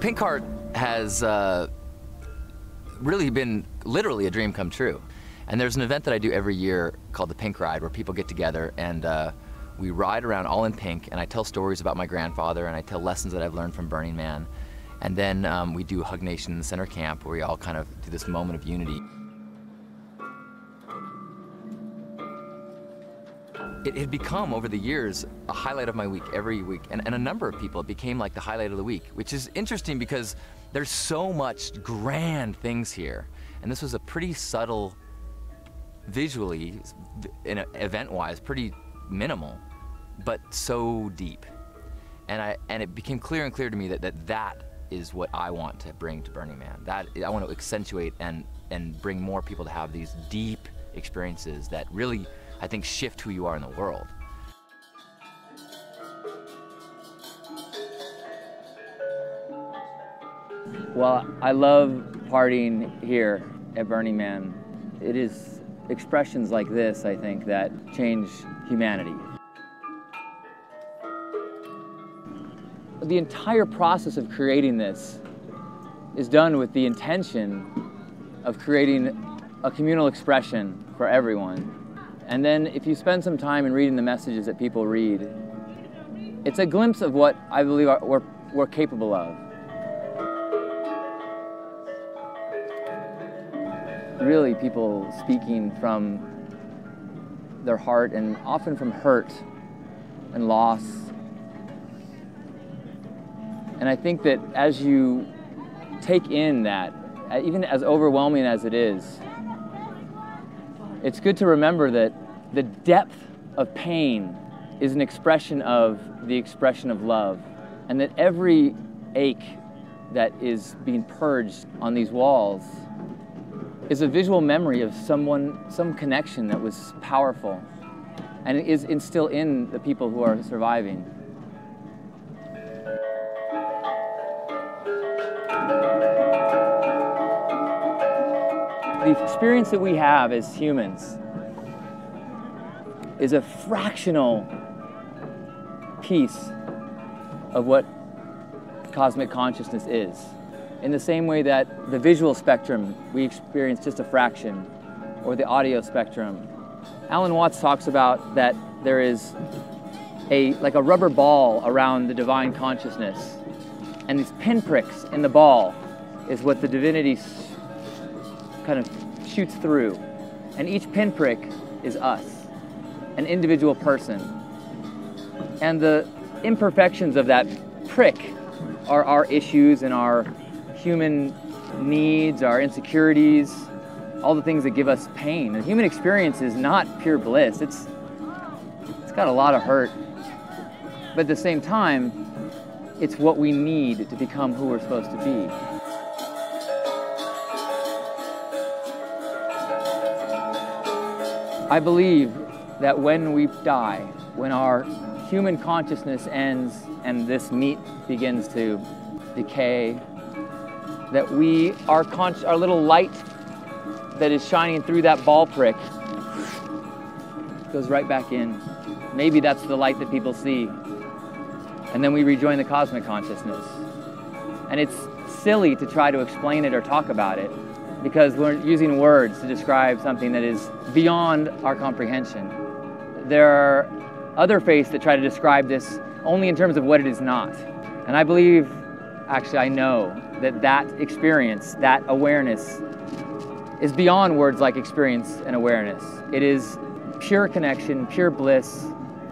Pink Heart has really been literally a dream come true. And there's an event that I do every year called the Pink Ride, where people get together and we ride around all in pink, and I tell stories about my grandfather, and I tell lessons that I've learned from Burning Man. And then we do Hug Nation in the center camp, where we all kind of do this moment of unity. It had become, over the years, a highlight of my week every week, and a number of people, it became like the highlight of the week, which is interesting because there's so much grand things here. And this was a pretty subtle, visually, event-wise, pretty minimal, but so deep. And it became clear and clear to me that is what I want to bring to Burning Man. I want to accentuate and bring more people to have these deep experiences that really, I think, shift who you are in the world. Well, I love partying here at Burning Man. It is expressions like this, I think, that change humanity. The entire process of creating this is done with the intention of creating a communal expression for everyone. And then if you spend some time in reading the messages that people read, it's a glimpse of what I believe we're capable of. Really, people speaking from their heart and often from hurt and loss. And I think that as you take in that, even as overwhelming as it is, it's good to remember that the depth of pain is an expression of the expression of love, and that every ache that is being purged on these walls is a visual memory of some connection that was powerful, and it is still in the people who are surviving. The experience that we have as humans is a fractional piece of what cosmic consciousness is. In the same way that the visual spectrum, we experience just a fraction, or the audio spectrum. Alan Watts talks about that there is like a rubber ball around the divine consciousness, and these pinpricks in the ball is what the divinity kind of shoots through. And each pinprick is us, an individual person. And the imperfections of that prick are our issues and our human needs, our insecurities, all the things that give us pain. The human experience is not pure bliss. It's got a lot of hurt. But at the same time, it's what we need to become who we're supposed to be. I believe that when we die, when our human consciousness ends and this meat begins to decay, that our little light that is shining through that ball prick goes right back in. Maybe that's the light that people see. And then we rejoin the cosmic consciousness. And it's silly to try to explain it or talk about it, because we're using words to describe something that is beyond our comprehension. There are other faiths that try to describe this only in terms of what it is not. And I believe, actually I know, that experience, that awareness, is beyond words like experience and awareness. It is pure connection, pure bliss,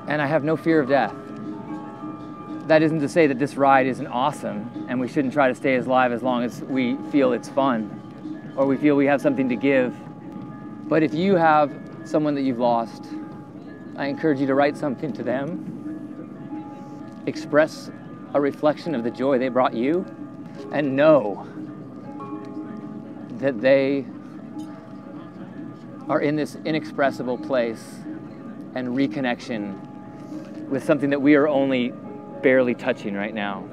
and I have no fear of death. That isn't to say that this ride isn't awesome and we shouldn't try to stay alive as long as we feel it's fun or we feel we have something to give. But if you have someone that you've lost, I encourage you to write something to them, express a reflection of the joy they brought you, and know that they are in this inexpressible place and reconnection with something that we are only barely touching right now.